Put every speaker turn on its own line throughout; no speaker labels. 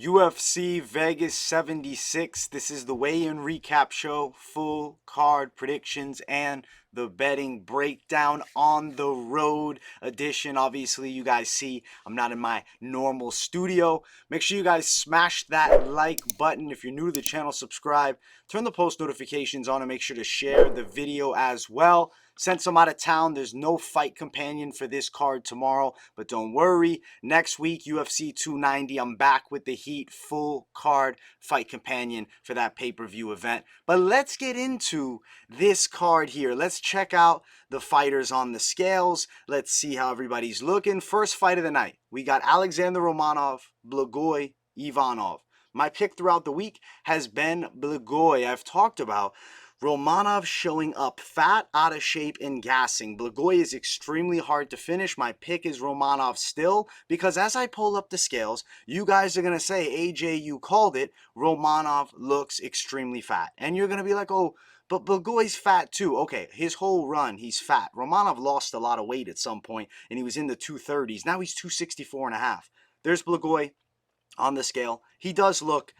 UFC Vegas 76. This is the weigh-in recap show, full card predictions, and the betting breakdown on the road edition. Obviously, you guys see I'm not in my normal studio. Make sure you guys smash that like button. If you're new to the channel, subscribe. Turn the post notifications on and make sure to share the video as well. Since I'm out of town, there's no fight companion for this card tomorrow, but don't worry. Next week, UFC 290, I'm back with the Heat full card fight companion for that pay-per-view event. But let's get into this card here. Let's check out the fighters on the scales. Let's see how everybody's looking. First fight of the night, we got Alexandr Romanov, Blagoy, Ivanov. My pick throughout the week has been Blagoy. I've talked about Romanov showing up fat, out of shape, and gassing. Blagoy is extremely hard to finish. My pick is Romanov still, because as I pull up the scales, you guys are going to say, AJ, you called it. Romanov looks extremely fat. And you're going to be like, oh, but Blagoy's fat too. Okay, his whole run, he's fat. Romanov lost a lot of weight at some point, and he was in the 230s. Now he's 264.5. There's Blagoy on the scale. He does look,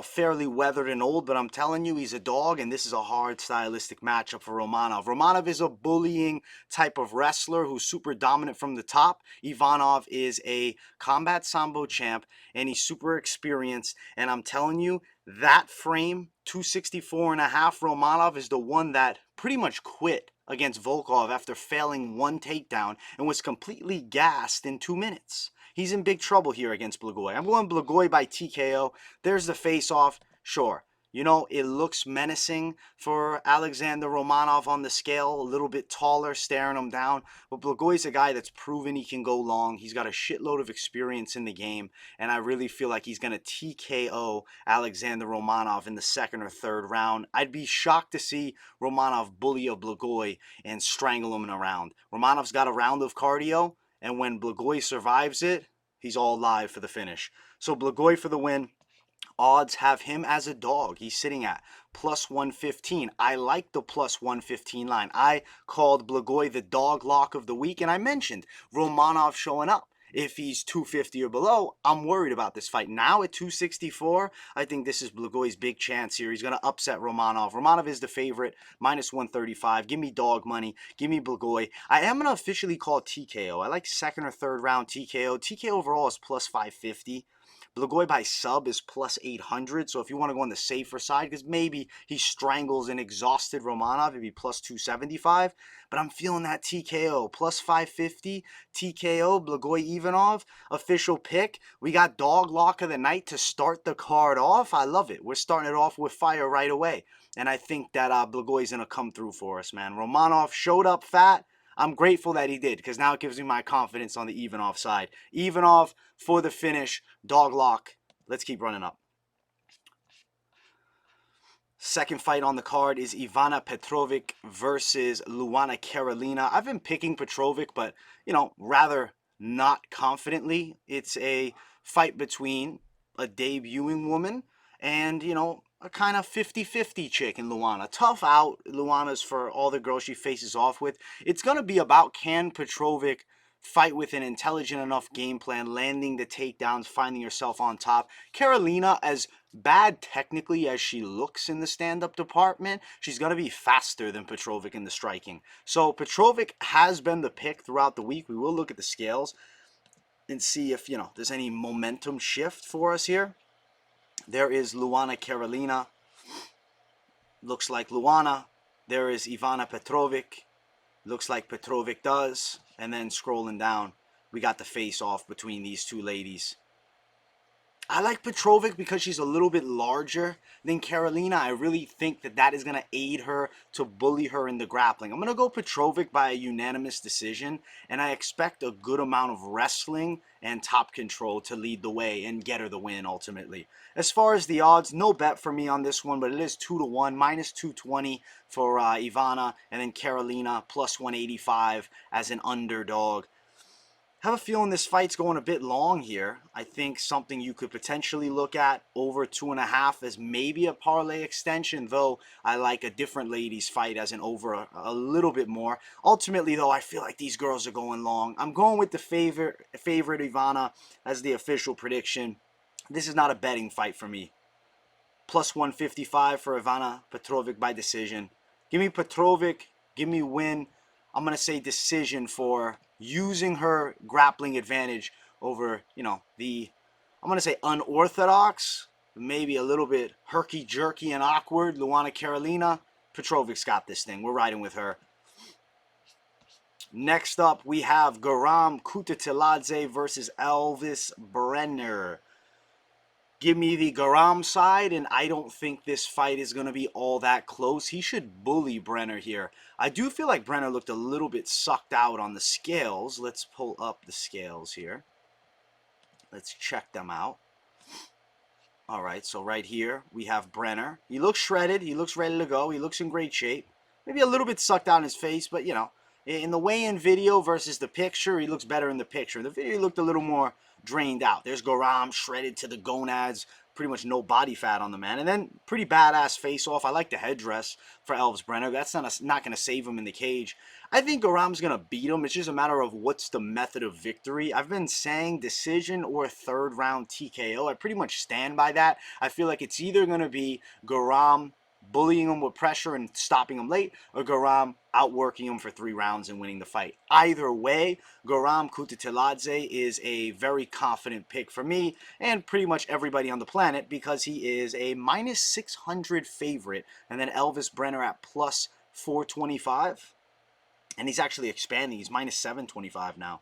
fairly weathered and old, but I'm telling you, he's a dog, and this is a hard stylistic matchup for Romanov. Romanov is a bullying type of wrestler who's super dominant from the top. Ivanov is a combat sambo champ, and he's super experienced, and I'm telling you, that frame, 264.5, Romanov is the one that pretty much quit against Volkov after failing one takedown and was completely gassed in 2 minutes. He's in big trouble here against Blagoy. I'm going Blagoy by TKO. There's the face-off. Sure, it looks menacing for Alexandr Romanov on the scale, a little bit taller, staring him down. But Blagoy's a guy that's proven he can go long. He's got a shitload of experience in the game, and I really feel like he's going to TKO Alexandr Romanov in the second or third round. I'd be shocked to see Romanov bully a Blagoy and strangle him in a round. Romanov's got a round of cardio, and when Blagoy survives it, he's all live for the finish. So Blagoy for the win. Odds have him as a dog. He's sitting at plus 115. I like the plus 115 line. I called Blagoy the dog lock of the week, and I mentioned Romanov showing up. If he's 250 or below, I'm worried about this fight. Now at 264, I think this is Blagoy's big chance here. He's going to upset Romanov. Romanov is the favorite, minus 135. Give me dog money. Give me Blagoy. I am going to officially call TKO. I like second or third round TKO. TKO overall is plus 550. Blagoy by sub is plus 800, so if you want to go on the safer side, because maybe he strangles an exhausted Romanov, it'd be plus 275, but I'm feeling that TKO, plus 550, TKO, Blagoy Ivanov, official pick. We got dog lock of the night to start the card off. I love it. We're starting it off with fire right away, and I think that Blagoy's going to come through for us, man. Romanov showed up fat. I'm grateful that he did, because now it gives me my confidence on the Ivanov side. Ivanov for the finish, dog lock. Let's keep running up. Second fight on the card is Ivana Petrović versus Luana Carolina. I've been picking Petrović, but, rather not confidently. It's a fight between a debuting woman and, a kind of 50-50 chick in Luana. Tough out, Luana's, for all the girls she faces off with. It's going to be about, can Petrović fight with an intelligent enough game plan, landing the takedowns, finding herself on top. Carolina, as bad technically as she looks in the stand-up department, she's going to be faster than Petrović in the striking. So Petrović has been the pick throughout the week. We will look at the scales and see if, there's any momentum shift for us here. There is Luana Carolina. Looks like Luana. There is Ivana Petrović. Looks like Petrović does. And then scrolling down, we got the face-off between these two ladies. I like Petrović because she's a little bit larger than Carolina. I really think that is going to aid her to bully her in the grappling. I'm going to go Petrović by a unanimous decision, and I expect a good amount of wrestling and top control to lead the way and get her the win ultimately. As far as the odds, no bet for me on this one, but it is 2-1, minus 220 for Ivana, and then Carolina plus 185 as an underdog. Have a feeling this fight's going a bit long here. I think something you could potentially look at over 2.5 as maybe a parlay extension, though I like a different ladies fight as an over a little bit more. Ultimately, though, I feel like these girls are going long. I'm going with the favorite Ivana as the official prediction. This is not a betting fight for me. Plus 155 for Ivana Petrović by decision. Give me Petrović. Give me win. I'm going to say decision for using her grappling advantage over, I'm going to say unorthodox, maybe a little bit herky-jerky and awkward, Luana Carolina. Petrovic's got this thing. We're riding with her. Next up, we have Guram Kutateladze versus Elves Brener. Give me the Guram side, and I don't think this fight is going to be all that close. He should bully Brener here. I do feel like Brener looked a little bit sucked out on the scales. Let's pull up the scales here. Let's check them out. All right, so right here we have Brener. He looks shredded. He looks ready to go. He looks in great shape. Maybe a little bit sucked out in his face, but, in the weigh-in video versus the picture, he looks better in the picture. In the video, he looked a little more drained out. There's Guram shredded to the gonads, pretty much no body fat on the man. And then pretty badass face-off. I like the headdress for Elves Brener. That's not going to save him in the cage. I think Guram's going to beat him. It's just a matter of what's the method of victory. I've been saying decision or third round TKO. I pretty much stand by that. I feel like it's either going to be Guram bullying him with pressure and stopping him late, or Guram outworking him for 3 rounds and winning the fight. Either way, Guram Kutateladze is a very confident pick for me and pretty much everybody on the planet, because he is a minus 600 favorite, and then Elves Brener at plus 425, and he's actually expanding. He's minus 725 now.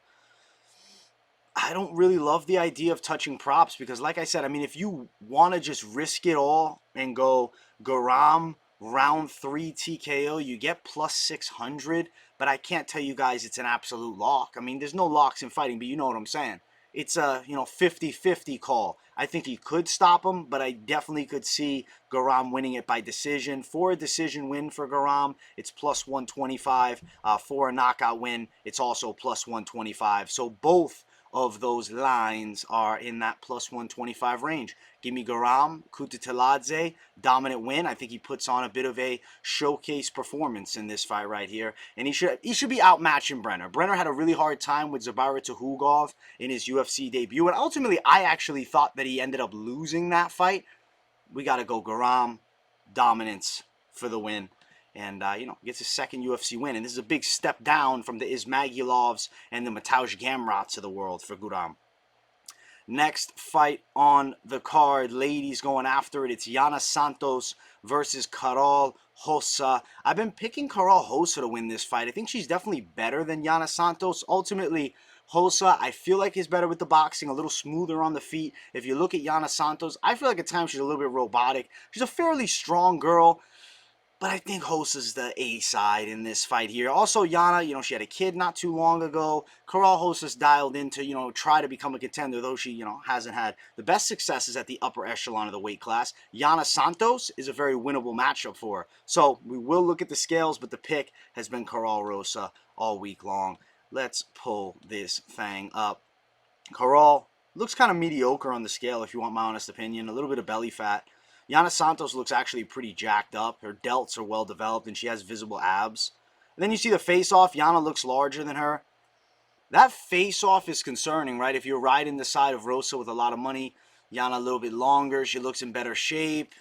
I don't really love the idea of touching props because, like I said, if you want to just risk it all and go Guram round 3 TKO, you get plus 600, but I can't tell you guys it's an absolute lock. There's no locks in fighting, but you know what I'm saying. It's a 50-50 call. I think he could stop him, but I definitely could see Guram winning it by decision. For a decision win for Guram, it's plus 125. For a knockout win, it's also plus 125. So both of those lines are in that plus 125 range. Give me Guram Kutateladze, dominant win. I think he puts on a bit of a showcase performance in this fight right here, and he should be outmatching Brener. Brener had a really hard time with Zabaritahugov in his UFC debut, and ultimately I actually thought that he ended up losing that fight. We got to go Guram, dominance for the win. And, gets his second UFC win. And this is a big step down from the Ismagulovs and the Mateusz Gamrots of the world for Guram. Next fight on the card, ladies going after it. It's Yana Santos versus Karol Rosa. I've been picking Karol Rosa to win this fight. I think she's definitely better than Yana Santos. Ultimately, Rosa, I feel like, is better with the boxing, a little smoother on the feet. If you look at Yana Santos, I feel like at times she's a little bit robotic. She's a fairly strong girl, but I think Rosa's the A side in this fight here. Also, Yana, she had a kid not too long ago. Karol Rosa's dialed in to, try to become a contender, though she, hasn't had the best successes at the upper echelon of the weight class. Yana Santos is a very winnable matchup for her. So we will look at the scales, but the pick has been Karol Rosa all week long. Let's pull this thing up. Karol looks kind of mediocre on the scale, if you want my honest opinion. A little bit of belly fat. Yana Santos looks actually pretty jacked up. Her delts are well developed, and she has visible abs. And then you see the face-off. Yana looks larger than her. That face-off is concerning, right? If you're riding the side of Rosa with a lot of money, Yana a little bit longer. She looks in better shape.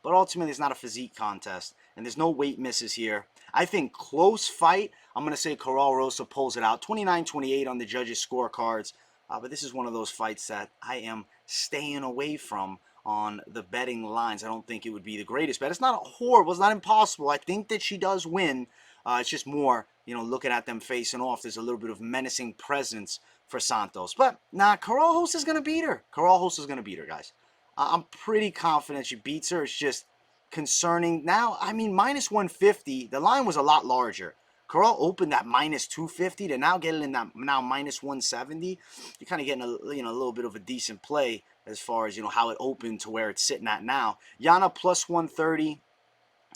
But ultimately, it's not a physique contest, and there's no weight misses here. I think close fight, I'm going to say Karol Rosa pulls it out. 29-28 on the judges' scorecards. But this is one of those fights that I am staying away from on the betting lines. I don't think it would be the greatest bet. It's not horrible. It's not impossible. I think that she does win. It's just more, looking at them facing off, there's a little bit of menacing presence for Santos. But, Karol Rosa's going to beat her. Karol Rosa's going to beat her, guys. I'm pretty confident she beats her. It's just concerning. Now, minus 150, the line was a lot larger. Karol opened at minus 250 to now get it in that minus 170. You're kind of getting a little bit of a decent play as far as how it opened to where it's sitting at now. Yana plus 130.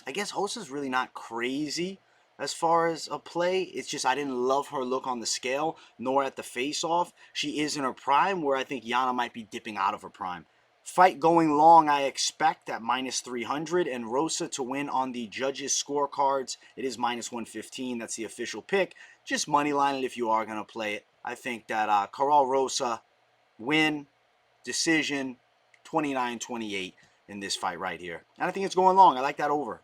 I guess Rosa's really not crazy as far as a play. It's just I didn't love her look on the scale nor at the face-off. She is in her prime, where I think Yana might be dipping out of her prime. Fight going long, I expect, at minus 300, and Rosa to win on the judges' scorecards. It is minus 115. That's the official pick. Just money line it if you are going to play it. I think that Karol Rosa win, decision, 29-28 in this fight right here. And I think it's going long. I like that over.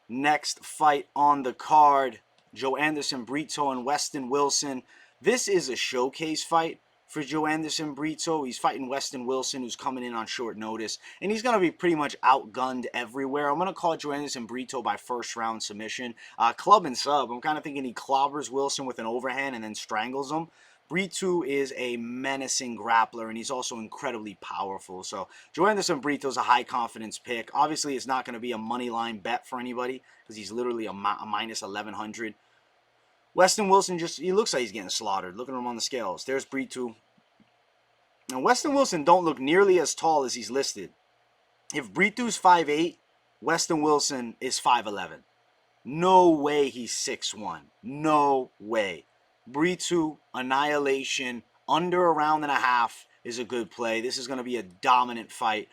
Next fight on the card, Joanderson, Brito, and Westin Wilson. This is a showcase fight for Joanderson Brito. He's fighting Westin Wilson, who's coming in on short notice, and he's going to be pretty much outgunned everywhere. I'm going to call Joanderson Brito by first round submission. Club and sub, I'm kind of thinking he clobbers Wilson with an overhand and then strangles him. Brito is a menacing grappler, and he's also incredibly powerful. So Joanderson Brito is a high confidence pick. Obviously, it's not going to be a money line bet for anybody because he's literally a minus 1100. Westin Wilson he looks like he's getting slaughtered. Look at him on the scales. There's Brito. Now, Westin Wilson don't look nearly as tall as he's listed. If Brito's 5'8", Westin Wilson is 5'11". No way he's 6'1". No way. Brito, annihilation, under a round and a half is a good play. This is going to be a dominant fight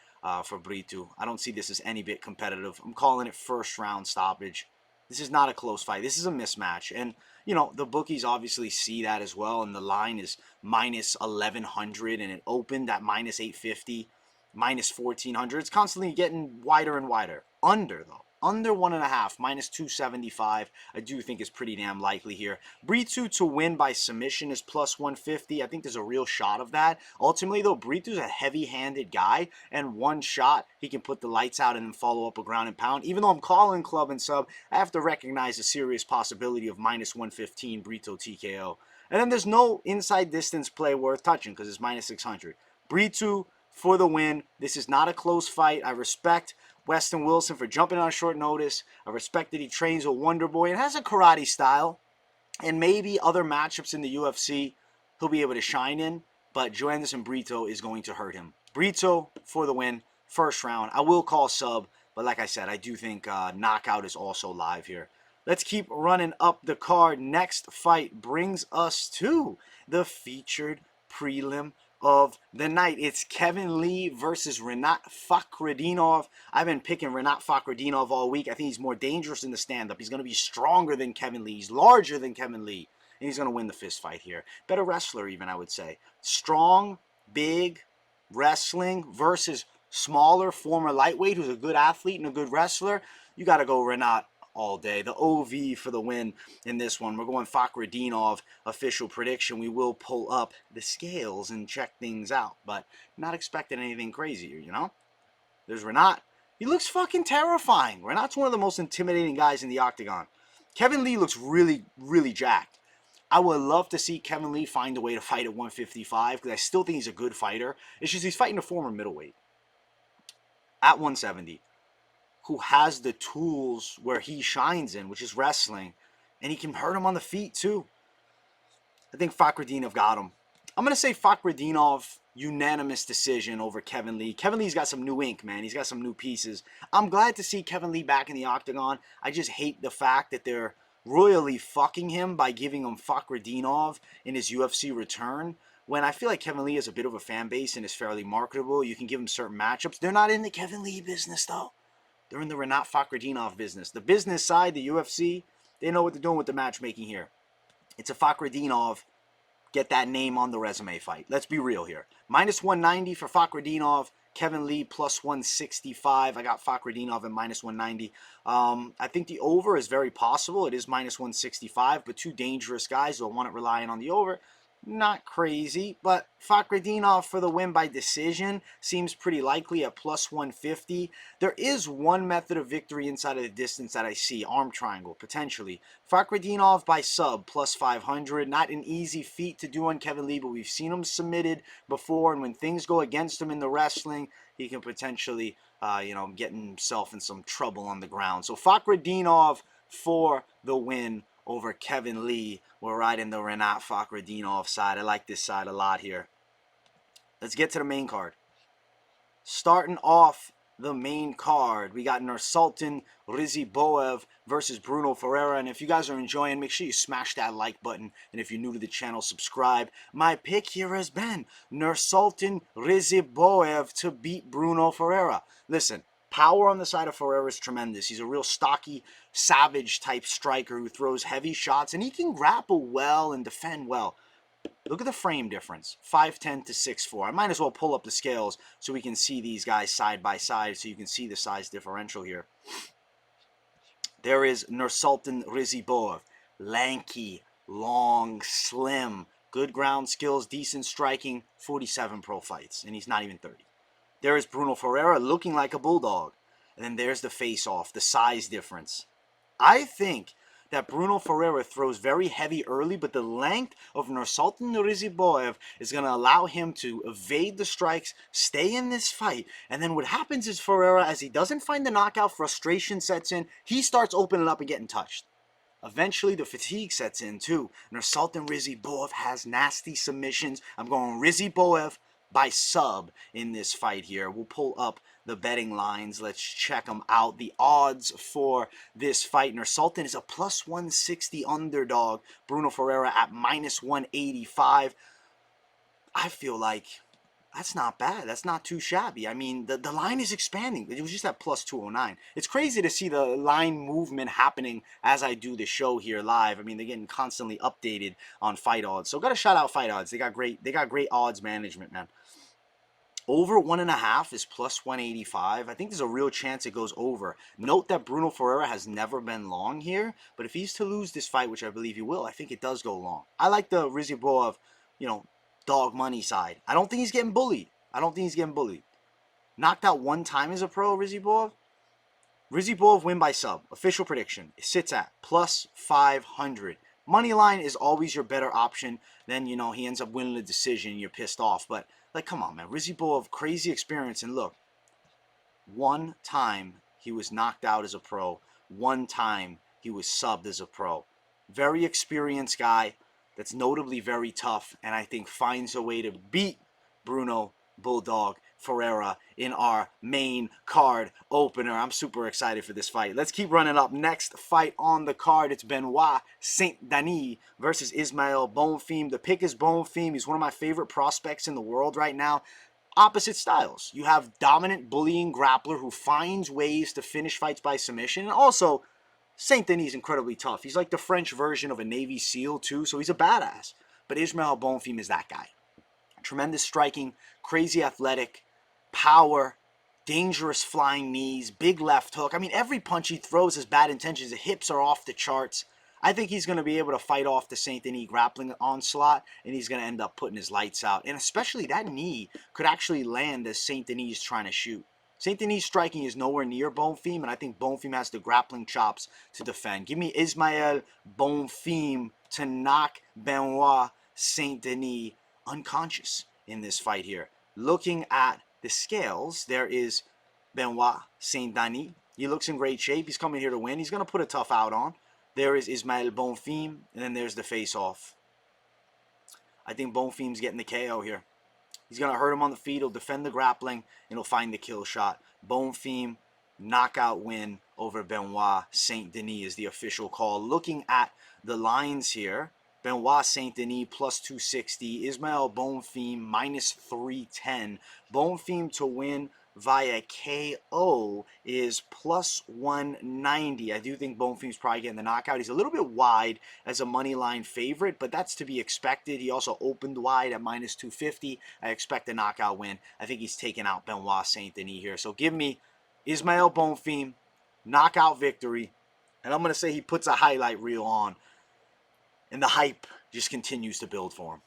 for Brito. I don't see this as any bit competitive. I'm calling it first round stoppage. This is not a close fight. This is a mismatch. And, you know, the bookies obviously see that as well. And the line is minus 1100 and it opened at minus 850, minus 1400. It's constantly getting wider and wider. Under, though. Under 1.5, minus 275, I do think is pretty damn likely here. Brito to win by submission is plus 150. I think there's a real shot of that. Ultimately, though, Brito's a heavy-handed guy, and one shot, he can put the lights out and then follow up a ground and pound. Even though I'm calling club and sub, I have to recognize the serious possibility of minus 115 Brito TKO. And then there's no inside distance play worth touching because it's minus 600. Brito for the win. This is not a close fight. I respect Westin Wilson for jumping on short notice. I respect that he trains a Wonder Boy and has a karate style. And maybe other matchups in the UFC he'll be able to shine in. But Joanderson Brito is going to hurt him. Brito for the win. First round. I will call sub. But like I said, I do think knockout is also live here. Let's keep running up the card. Next fight brings us to the featured prelim of the night. It's Kevin Lee versus Rinat Fakhretdinov. I've been picking Rinat Fakhretdinov all week. I think he's more dangerous in the stand-up. He's going to be stronger than Kevin Lee. He's larger than Kevin Lee. And he's going to win the fist fight here. Better wrestler even, I would say. Strong, big, wrestling versus smaller, former lightweight who's a good athlete and a good wrestler. You got to go Rinat all day. The OV for the win in this one. We're going Fakhretdinov official prediction. We will pull up the scales and check things out, but not expecting anything crazy here, you know? There's Rinat. He looks fucking terrifying. Rinat's one of the most intimidating guys in the octagon. Kevin Lee looks really, really jacked. I would love to see Kevin Lee find a way to fight at 155 because I still think he's a good fighter. It's just he's fighting a former middleweight at 170. Who has the tools where he shines in, which is wrestling. And he can hurt him on the feet, too. I think Fakhretdinov got him. I'm going to say Fakhretdinov, unanimous decision over Kevin Lee. Kevin Lee's got some new ink, man. He's got some new pieces. I'm glad to see Kevin Lee back in the octagon. I just hate the fact that they're royally fucking him by giving him Fakhretdinov in his UFC return. When I feel like Kevin Lee has a bit of a fan base and is fairly marketable, you can give him certain matchups. They're not in the Kevin Lee business, though. They're in the Rinat Fakhretdinov business. The business side, the UFC, they know what they're doing with the matchmaking here. It's a Fakhretdinov, get that name on the resume fight. Let's be real here. Minus 190 for Fakhretdinov. Kevin Lee plus 165. I got Fakhretdinov at minus 190. I think the over is very possible. It is minus 165, but two dangerous guys will want it relying on the over. Not crazy, but Fakhretdinov for the win by decision seems pretty likely at plus 150. There is one method of victory inside of the distance that I see, arm triangle, potentially. Fakhretdinov by sub, plus 500. Not an easy feat to do on Kevin Lee, but we've seen him submitted before, and when things go against him in the wrestling, he can potentially, get himself in some trouble on the ground. So Fakhretdinov for the win over Kevin Lee. We're riding the Rinat Fakhretdinov side. I like this side a lot here. Let's get to the main card. Starting off the main card, we got Nursultan Ruziboev versus Bruno Ferreira. And if you guys are enjoying, make sure you smash that like button. And if you're new to the channel, subscribe. My pick here has been Nursultan Ruziboev to beat Bruno Ferreira. Listen, power on the side of Ferreira is tremendous. He's a real stocky, savage type striker who throws heavy shots, and he can grapple well and defend well. Look at the frame difference, 5'10 to 6'4. I might as well pull up the scales so we can see these guys side by side so you can see the size differential here. There is Nursultan Ruziboev, lanky, long, slim, good ground skills, decent striking, 47 pro fights, and he's not even 30. There is Bruno Ferreira looking like a bulldog. And then there's the face-off, the size difference. I think that Bruno Ferreira throws very heavy early, but the length of Nursultan Ruziboev is going to allow him to evade the strikes, stay in this fight, and then what happens is Ferreira, as he doesn't find the knockout, frustration sets in, he starts opening up and getting touched. Eventually, the fatigue sets in too. Nursultan Ruziboev has nasty submissions. I'm going Ruziboev by sub in this fight here. We'll pull up the betting lines. Let's check them out. The odds for this fight. Nursultan is a plus 160 underdog. Bruno Ferreira at minus 185. I feel like that's not bad. That's not too shabby. I mean, the line is expanding. It was just at plus 209. It's crazy to see the line movement happening as I do the show here live. I mean, they're getting constantly updated on fight odds. So got to shout out fight odds. They got great odds management, man. Over 1.5 is plus 185. I think there's a real chance it goes over. Note that Bruno Ferreira has never been long here, but if he's to lose this fight, which I believe he will, I think it does go long. I like the Ruziboev, dog money side. I don't think he's getting bullied. Knocked out one time as a pro, Ruziboev. Ruziboev win by sub. Official prediction. It sits at plus 500. Money line is always your better option. Then, he ends up winning the decision and you're pissed off. But, come on, man. Ruziboev, crazy experience. And look, one time he was knocked out as a pro. One time he was subbed as a pro. Very experienced guy that's notably very tough. And I think finds a way to beat Bruno Bulldog Ferreira in our main card opener. I'm super excited for this fight. Let's keep running up. Next fight on the card, it's Benoit Saint-Denis versus Ismael Bonfim. The pick is Bonfim. He's one of my favorite prospects in the world right now. Opposite styles. You have dominant bullying grappler who finds ways to finish fights by submission, and also Saint-Denis is incredibly tough. He's like the French version of a Navy SEAL too, so he's a badass. But Ismael Bonfim is that guy. Tremendous striking, crazy athletic, power, dangerous flying knees, big left hook. I mean, every punch he throws has bad intentions. The hips are off the charts. I think he's going to be able to fight off the Saint-Denis grappling onslaught, and he's going to end up putting his lights out. And especially that knee could actually land as Saint-Denis is trying to shoot. Saint-Denis striking is nowhere near Bonfim, and I think Bonfim has the grappling chops to defend. Give me Ismael Bonfim to knock Benoit Saint-Denis unconscious in this fight here. Looking at the scales, there is Benoit Saint-Denis. He looks in great shape. He's coming here to win. He's going to put a tough out on. There is Ismael Bonfim, and then there's the face-off. I think Bonfim's getting the KO here. He's going to hurt him on the feet. He'll defend the grappling, and he'll find the kill shot. Bonfim, knockout win over Benoit Saint-Denis is the official call. Looking at the lines here, Benoit Saint-Denis plus 260. Ismael Bonfim minus 310. Bonfim to win via KO is plus 190. I do think Bonfim's probably getting the knockout. He's a little bit wide as a money line favorite, but that's to be expected. He also opened wide at minus 250. I expect a knockout win. I think he's taking out Benoit Saint-Denis here. So give me Ismael Bonfim, knockout victory. And I'm going to say he puts a highlight reel on. And the hype just continues to build for him.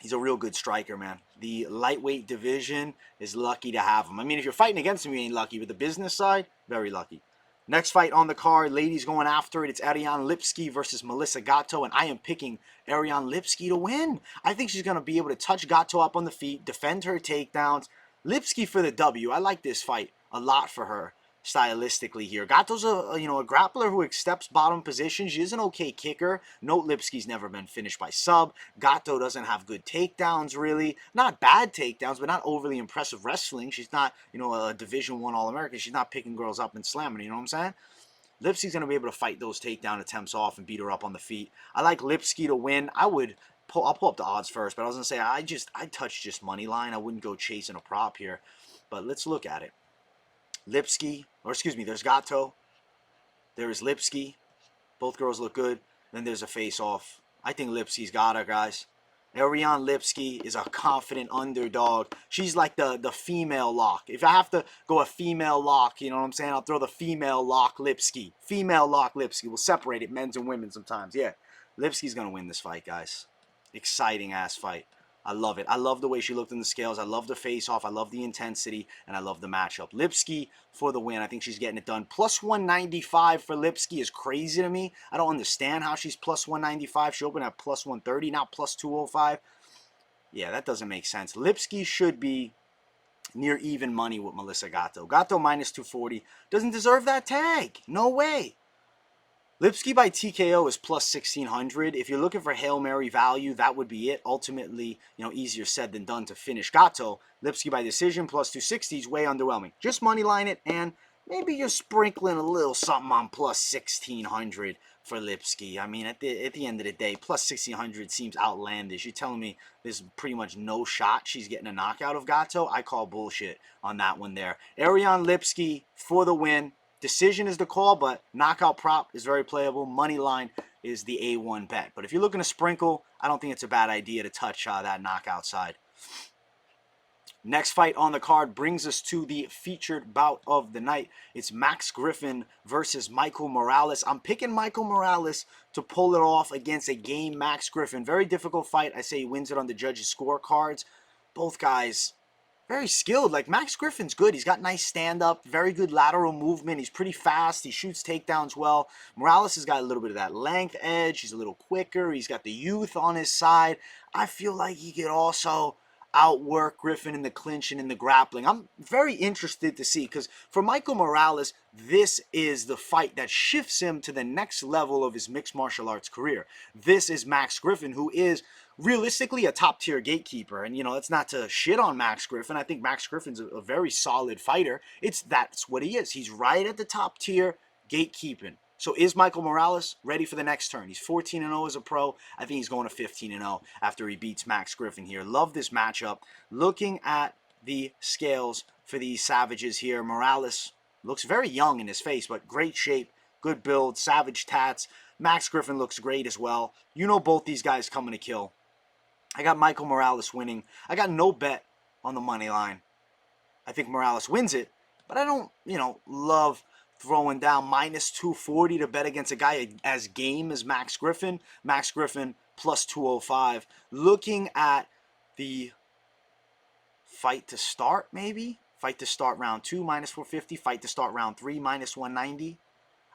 He's a real good striker, man. The lightweight division is lucky to have him. I mean, if you're fighting against him, you ain't lucky. But the business side, very lucky. Next fight on the card, ladies going after it. It's Ariane Lipski versus Melissa Gatto, and I am picking Ariane Lipski to win. I think she's going to be able to touch Gatto up on the feet, defend her takedowns. Lipski for the W. I like this fight a lot for her stylistically here. Gatto's a grappler who accepts bottom positions. She is an okay kicker. Note Lipski's never been finished by sub. Gatto doesn't have good takedowns, really. Not bad takedowns, but not overly impressive wrestling. She's not, a Division I All-American. She's not picking girls up and slamming, you know what I'm saying? Lipski's going to be able to fight those takedown attempts off and beat her up on the feet. I like Lipski to win. I'll pull up the odds first, but I was going to say, I touch just money line. I wouldn't go chasing a prop here. But let's look at it. There's Gatto. There is Lipski. Both girls look good. Then there's a face-off I think Lipski's got her, guys. Ariane Lipski is a confident underdog. She's like the female lock. If I have to go a female lock, you know what I'm saying? I'll throw the female lock Lipski. Female lock Lipski. We'll separate it, men's and women sometimes. Yeah, Lipski's going to win this fight, guys. Exciting ass fight. I love it. I love the way she looked in the scales. I love the face-off. I love the intensity, and I love the matchup. Lipski for the win. I think she's getting it done. Plus 195 for Lipski is crazy to me. I don't understand how she's plus 195. She opened at plus 130, now plus 205. Yeah, that doesn't make sense. Lipski should be near even money with Melissa Gatto. Gatto minus 240. Doesn't deserve that tag. No way. Lipski by TKO is plus 1,600. If you're looking for Hail Mary value, that would be it. Ultimately, you know, easier said than done to finish Gatto. Lipski by decision plus 260 is way underwhelming. Just money line it, and maybe you're sprinkling a little something on plus 1,600 for Lipski. I mean, at the end of the day, plus 1,600 seems outlandish. You're telling me there's pretty much no shot she's getting a knockout of Gatto? I call bullshit on that one there. Ariane Lipski for the win. Decision is the call, but knockout prop is very playable. Money line is the A1 bet. But if you're looking to sprinkle, I don't think it's a bad idea to touch that knockout side. Next fight on the card brings us to the featured bout of the night. It's Max Griffin versus Michael Morales. I'm picking Michael Morales to pull it off against a game Max Griffin. Very difficult fight. I say he wins it on the judges' scorecards. Both guys very skilled. Like, Max Griffin's good. He's got nice stand-up, very good lateral movement. He's pretty fast. He shoots takedowns well. Morales has got a little bit of that length edge. He's a little quicker. He's got the youth on his side. I feel like he could also outwork Griffin in the clinch and in the grappling. I'm very interested to see, because for Michael Morales, this is the fight that shifts him to the next level of his mixed martial arts career. This is Max Griffin, who is realistically a top-tier gatekeeper. And, you know, it's not to shit on Max Griffin. I think Max Griffin's a very solid fighter. That's what he is. He's right at the top tier, gatekeeping. So is Michael Morales ready for the next turn? He's 14-0 as a pro. I think he's going to 15-0 after he beats Max Griffin here. Love this matchup. Looking at the scales for these savages here, Morales looks very young in his face, but great shape, good build, savage tats. Max Griffin looks great as well. You know both these guys coming to kill. I got Michael Morales winning. I got no bet on the money line. I think Morales wins it, but I don't, you know, love throwing down minus 240 to bet against a guy as game as Max Griffin. Max Griffin plus 205. Looking at the fight to start, maybe? Fight to start round 2, minus 450. Fight to start round 3, minus 190.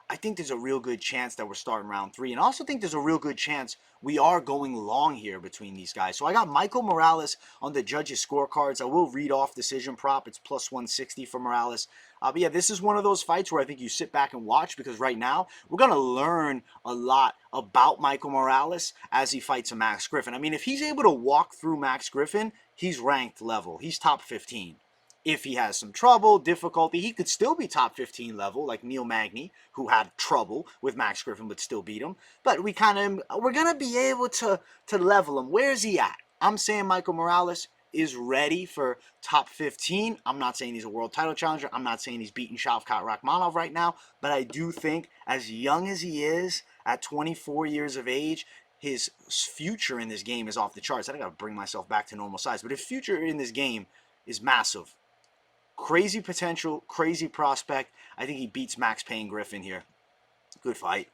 I think there's a real good chance that we're starting round 3. And I also think there's a real good chance we are going long here between these guys. So I got Michael Morales on the judges' scorecards. I will read off decision prop. It's plus 160 for Morales. But yeah, this is one of those fights where I think you sit back and watch, because right now we're going to learn a lot about Michael Morales as he fights a Max Griffin. I mean, if he's able to walk through Max Griffin, he's ranked level. He's top 15. If he has some trouble, difficulty, he could still be top 15 level, like Neil Magny, who had trouble with Max Griffin but still beat him. But we're going to be able to level him. Where is he at? I'm saying Michael Morales is ready for top 15. I'm not saying he's a world title challenger. I'm not saying he's beating Shavkat Rakhmonov right now. But I do think, as young as he is, at 24 years of age, his future in this game is off the charts. I got to bring myself back to normal size. But his future in this game is massive. Crazy potential, crazy prospect. I think he beats Max Payne Griffin here. Good fight.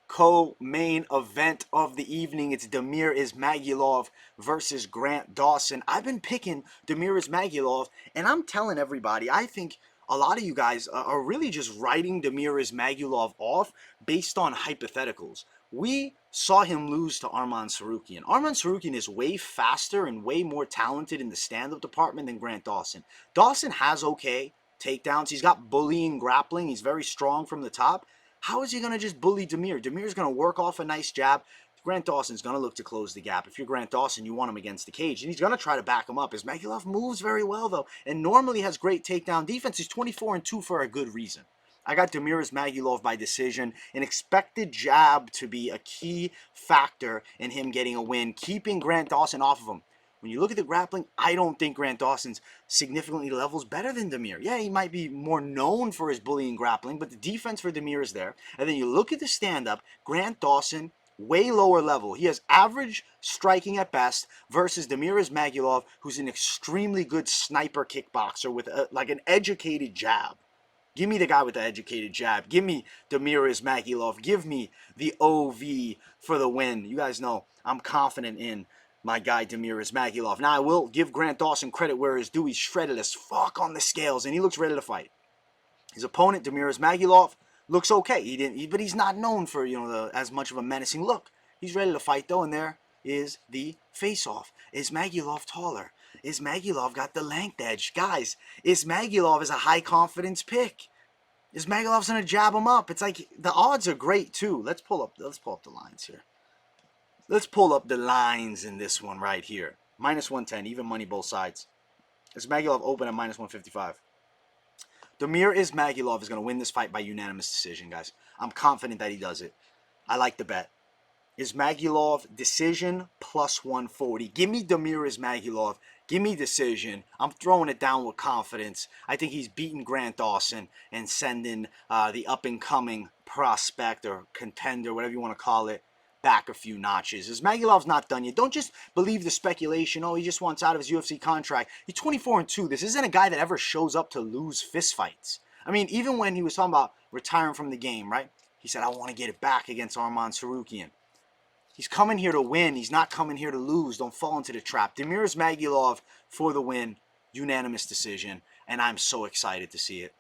Co-main event of the evening. It's Damir Ismagulov versus Grant Dawson. I've been picking Damir Ismagulov, and I'm telling everybody, I think a lot of you guys are really just writing Damir Ismagulov off based on hypotheticals. We saw him lose to Arman Tsarukyan. Arman Tsarukyan is way faster and way more talented in the stand-up department than Grant Dawson. Dawson has okay takedowns. He's got bullying grappling. He's very strong from the top. How is he going to just bully Damir? Damir's going to work off a nice jab. Grant Dawson's going to look to close the gap. If you're Grant Dawson, you want him against the cage. And he's going to try to back him up. Ismagulov moves very well, though, and normally has great takedown defense. He's 24-2 for a good reason. I got Damir Ismagulov by decision. An expected jab to be a key factor in him getting a win, keeping Grant Dawson off of him. When you look at the grappling, I don't think Grant Dawson's significantly levels better than Damir. Yeah, he might be more known for his bullying grappling, but the defense for Damir is there. And then you look at the stand-up, Grant Dawson way lower level. He has average striking at best versus Damir Ismagulov, who's an extremely good sniper kickboxer with like an educated jab. Give me the guy with the educated jab. Give me Damir Ismagulov. Give me the OV for the win. You guys know I'm confident in my guy Damir Ismagulov. Now, I will give Grant Dawson credit where his due. He's shredded as fuck on the scales, and he looks ready to fight. His opponent, Damir Ismagulov, looks okay. But he's not known for as much of a menacing look. He's ready to fight, though, and there is the face-off. Ismagulov taller? Ismagulov got the length edge. Guys, Ismagulov is a high-confidence pick. Ismagulov's going to jab him up. It's like the odds are great, too. Let's pull up the lines here. Let's pull up the lines in this one right here. Minus 110, even money both sides. Ismagulov open at minus 155. Damir Ismagulov is going to win this fight by unanimous decision, guys. I'm confident that he does it. I like the bet. Ismagulov decision plus 140. Give me Damir Ismagulov. Give me decision. I'm throwing it down with confidence. I think he's beating Grant Dawson and sending the up-and-coming prospect or contender, whatever you want to call it, back a few notches. Ismagulov's not done yet. Don't just believe the speculation. Oh, he just wants out of his UFC contract. He's 24-2. This isn't a guy that ever shows up to lose fistfights. I mean, even when he was talking about retiring from the game, right? He said, I want to get it back against Arman Tsarukyan. He's coming here to win. He's not coming here to lose. Don't fall into the trap. Damir Ismagulov for the win. Unanimous decision. And I'm so excited to see it.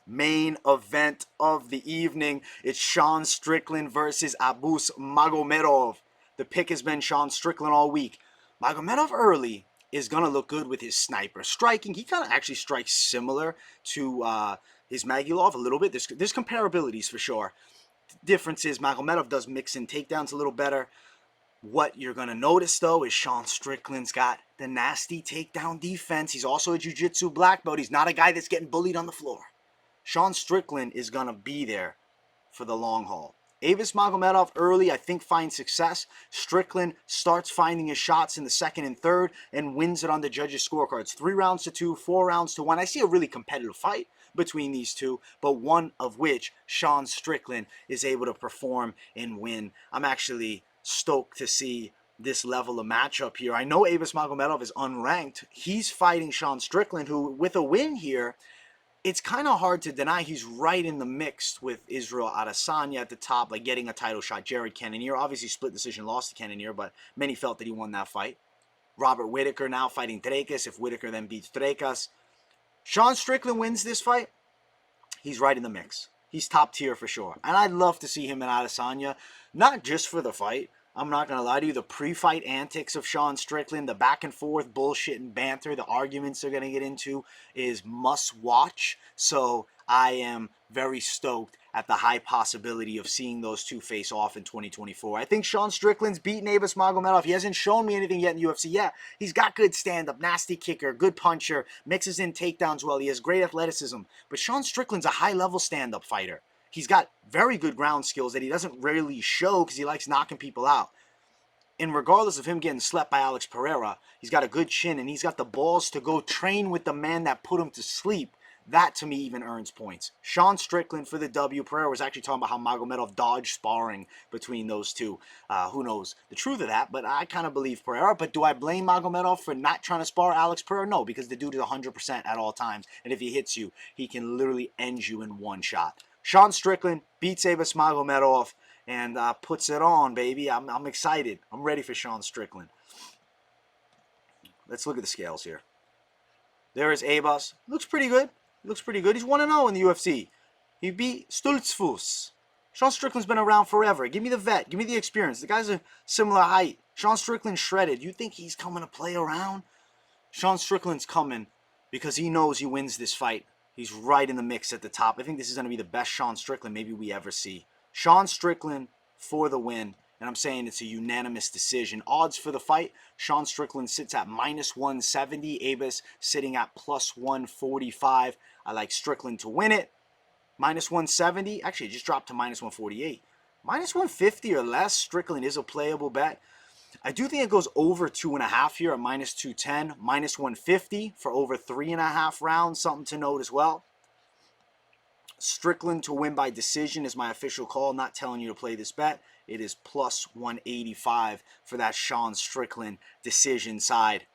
Main event of the evening. It's Sean Strickland versus Abus Magomedov. The pick has been Sean Strickland all week. Magomedov early is going to look good with his sniper. Striking, he kind of actually strikes similar to Ismagulov a little bit. There's comparabilities for sure. Difference is Magomedov does mix in takedowns a little better. What you're going to notice, though, is Sean Strickland's got the nasty takedown defense. He's also a jiu-jitsu black belt. He's not a guy that's getting bullied on the floor. Sean Strickland is going to be there for the long haul. Abus Magomedov early, I think, finds success. Strickland starts finding his shots in the second and third and wins it on the judges' scorecards. 3-2, 4-1. I see a really competitive fight between these two, but one of which Sean Strickland is able to perform and win. I'm actually stoked to see this level of matchup here. I know Abus Magomedov is unranked. He's fighting Sean Strickland, who, with a win here, it's kind of hard to deny he's right in the mix with Israel Adesanya at the top, like getting a title shot. Jared Cannonier, obviously split decision, lost to Cannonier, but many felt that he won that fight. Robert Whittaker now fighting Trekas. If Whittaker then beats Trekas, Sean Strickland wins this fight, he's right in the mix. He's top tier for sure. And I'd love to see him and Adesanya, not just for the fight. I'm not going to lie to you. The pre-fight antics of Sean Strickland, the back and forth bullshit and banter, the arguments they're going to get into is must watch. So I am very stoked at the high possibility of seeing those two face off in 2024. I think Sean Strickland's beaten Abus Magomedov. He hasn't shown me anything yet in UFC. Yeah, he's got good stand-up, nasty kicker, good puncher, mixes in takedowns well. He has great athleticism. But Sean Strickland's a high-level stand-up fighter. He's got very good ground skills that he doesn't rarely show because he likes knocking people out. And regardless of him getting slept by Alex Pereira, he's got a good chin and he's got the balls to go train with the man that put him to sleep. That, to me, even earns points. Sean Strickland for the W. Pereira was actually talking about how Magomedov dodged sparring between those two. Who knows the truth of that, but I kind of believe Pereira. But do I blame Magomedov for not trying to spar Alex Pereira? No, because the dude is 100% at all times. And if he hits you, he can literally end you in one shot. Sean Strickland beats Abus Magomedov and puts it on, baby. I'm excited. I'm ready for Sean Strickland. Let's look at the scales here. There is Abus. Looks pretty good. Looks pretty good. He's 1-0 in the UFC. He beat Stoltzfus. Sean Strickland's been around forever. Give me the vet. Give me the experience. The guy's a similar height. Sean Strickland shredded. You think he's coming to play around? Sean Strickland's coming because he knows he wins this fight. He's right in the mix at the top. I think this is going to be the best Sean Strickland maybe we ever see. Sean Strickland for the win. And I'm saying it's a unanimous decision. Odds for the fight, Sean Strickland sits at minus 170. Abus sitting at plus 145. I like Strickland to win it. Minus 170. Actually, it just dropped to minus 148. Minus 150 or less, Strickland is a playable bet. I do think it goes over 2.5 here at minus 210. Minus 150 for over 3.5 rounds. Something to note as well. Strickland to win by decision is my official call. Not telling you to play this bet. it is plus 185 for that Sean Strickland decision side.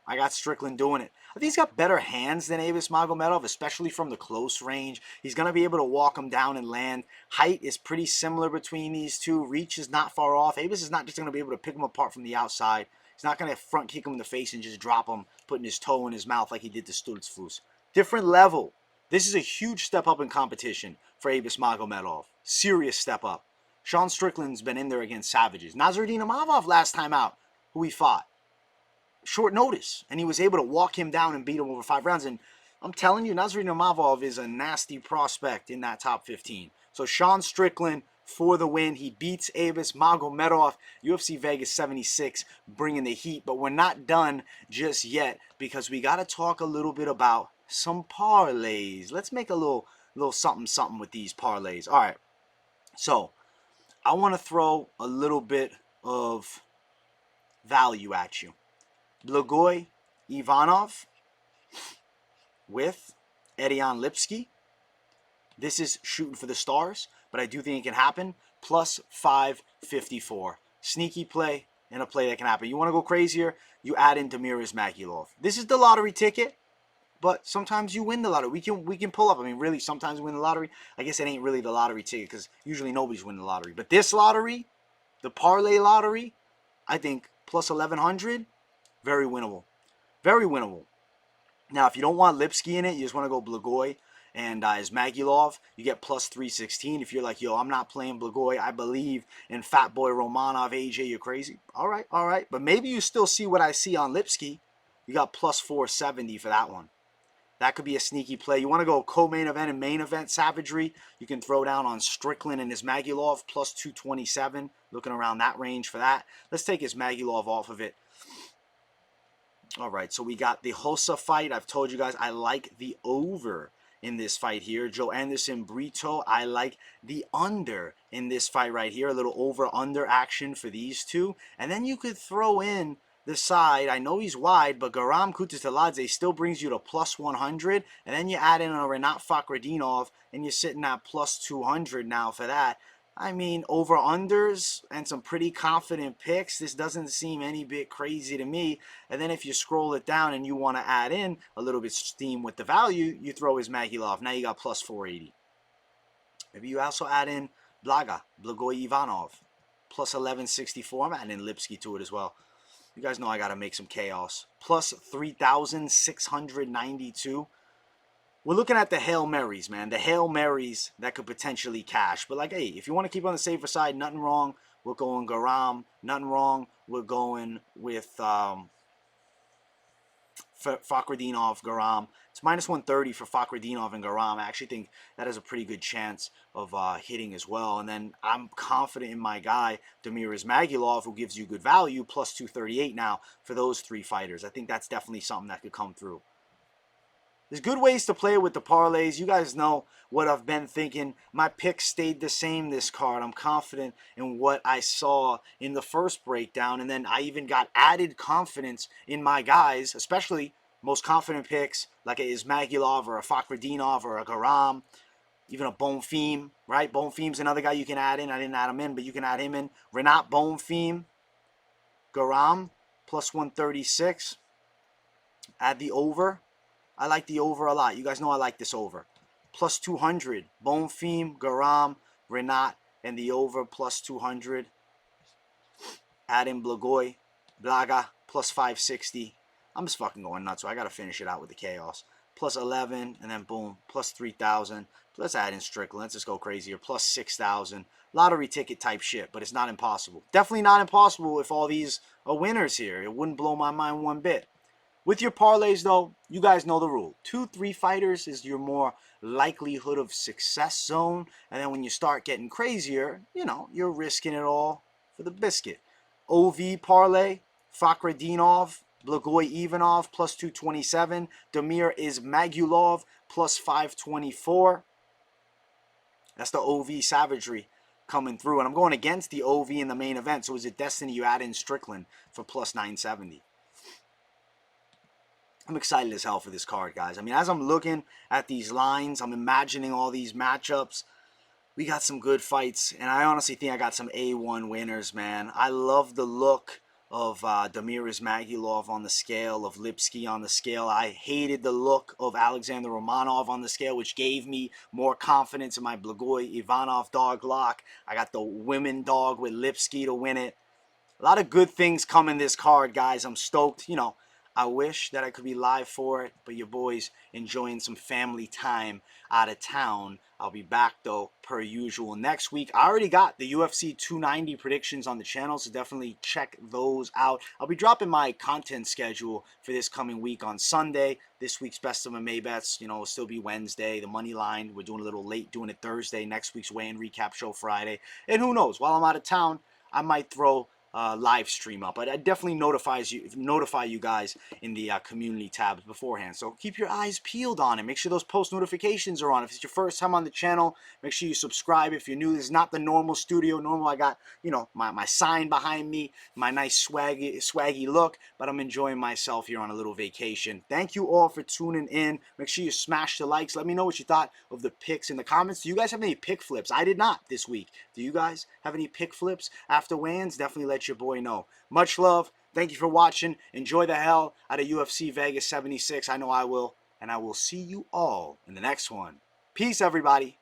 I got Strickland doing it. I think he's got better hands than Magomedov, especially from the close range. He's going to be able to walk him down and land. Height is pretty similar between these two. Reach is not far off. is not just going to be able to pick him apart from the outside. He's not going to front kick him in the face and just drop him, putting his toe in his mouth like he did to Stutzfus. Different level. This is a huge step up in competition for Magomedov. Serious step up. Sean Strickland's been in there against savages. Nasruddin Imavov last time out, who he fought. Short notice, and he was able to walk him down and beat him over 5 rounds. And I'm telling you, Nasruddin Imavov is a nasty prospect in that top 15. So Sean Strickland for the win. He beats Magomedov. UFC Vegas 76 bringing the heat. But we're not done just yet because we got to talk a little bit about some parlays. Let's make a little something with these parlays. All right. So I want to throw a little bit of value at you. Blagoy, Ivanov with Ariane Lipski. This is shooting for the stars, but I do think it can happen. Plus 554. Sneaky play and a play that can happen. You want to go crazier? You add in Ismagulov. This is the lottery ticket, but sometimes you win the lottery. We can pull up. I mean, really, sometimes we win the lottery. I guess it ain't really the lottery ticket because usually nobody's winning the lottery. But this lottery, the parlay lottery, I think plus 1100. Very winnable. Very winnable. Now, if you don't want Lipski in it, you just want to go Blagoy and Ismagulov, you get plus 316. If you're like, yo, I'm not playing Blagoy, I believe in Fat Boy Romanov, AJ, you're crazy. All right. But maybe you still see what I see on Lipski. You got plus 470 for that one. That could be a sneaky play. You want to go co-main event and main event savagery, you can throw down on Strickland and Ismagulov, plus 227. Looking around that range for that. Let's take Ismagulov off of it. All right, so we got the Rosa fight. I've told you guys I like the over in this fight here. Joanderson, Brito, I like the under in this fight right here. A little over-under action for these two. And then you could throw in the side. I know he's wide, but Guram Kutateladze still brings you to plus 100. And then you add in a Fakhretdinov, and you're sitting at plus 200 now for that. I mean, over-unders and some pretty confident picks. This doesn't seem any bit crazy to me. And then if you scroll it down and you want to add in a little bit steam with the value, you throw Ismagulov. Now you got plus 480. Maybe you also add in Blagoy Ivanov, plus 1164. I'm adding in Lipski to it as well. You guys know I got to make some chaos. Plus 3,692. We're looking at the Hail Marys, man. The Hail Marys that could potentially cash. But like, hey, if you want to keep on the safer side, nothing wrong. We're going Guram. Nothing wrong. We're going with Fakhretdinov, Guram. It's minus 130 for Fakhretdinov and Guram. I actually think that has a pretty good chance of hitting as well. And then I'm confident in my guy, Ismagulov, who gives you good value, plus 238 now for those 3 fighters. I think that's definitely something that could come through. There's good ways to play with the parlays. You guys know what I've been thinking. My picks stayed the same this card. I'm confident in what I saw in the first breakdown. And then I even got added confidence in my guys, especially most confident picks like a Ismagulov or a Fakhretdinov or a Guram, even a Bonfim, right? Bonfim's another guy you can add in. I didn't add him in, but you can add him in. Renat Bonfim, Guram, plus 136. Add the over. I like the over a lot. You guys know I like this over. Plus 200. Bonfim, Guram, Renat, and the over plus 200. Add in Blagoy, Blaga, plus 560. I'm just fucking going nuts, so I got to finish it out with the chaos. Plus 11, and then boom, plus 3,000. Let's add in Strickland. Let's just go crazier. Plus 6,000. Lottery ticket type shit, but it's not impossible. Definitely not impossible if all these are winners here. It wouldn't blow my mind one bit. With your parlays, though, you guys know the rule. 2-3 fighters is your more likelihood of success zone. And then when you start getting crazier, you know, you're risking it all for the biscuit. OV parlay, Fakhretdinov, Blagoy Ivanov, plus 227. Ismagulov, plus 524. That's the OV savagery coming through. And I'm going against the OV in the main event. So is it Destiny you add in Strickland for plus 970? I'm excited as hell for this card, guys. I mean, as I'm looking at these lines, I'm imagining all these matchups. We got some good fights, and I honestly think I got some A1 winners, man. I love the look of Damir Ismagulov on the scale, of Lipski on the scale. I hated the look of Alexandr Romanov on the scale, which gave me more confidence in my Blagoy Ivanov dog lock. I got the women dog with Lipski to win it. A lot of good things come in this card, guys. I'm stoked. I wish that I could be live for it, but your boy's enjoying some family time out of town. I'll be back, though, per usual next week. I already got the UFC 290 predictions on the channel, so definitely check those out. I'll be dropping my content schedule for this coming week on Sunday. This week's Best of MMA Bets, will still be Wednesday. The money line, we're doing a little late, doing it Thursday. Next week's weigh-in recap show Friday. And who knows, while I'm out of town, I might throw live stream up. I definitely notify you guys in the community tabs beforehand. So keep your eyes peeled on it. Make sure those post notifications are on. If it's your first time on the channel, make sure you subscribe. If you're new, this is not the normal studio. Normal, I got my sign behind me, my nice swaggy look. But I'm enjoying myself here on a little vacation. Thank you all for tuning in. Make sure you smash the likes. Let me know what you thought of the picks in the comments. Do you guys have any pick flips? I did not this week. Do you guys have any pick flips after weigh-ins? Definitely let your boy know. Much love. Thank you for watching. Enjoy the hell out of UFC Vegas 76. I know I will. And I will see you all in the next one. Peace, everybody.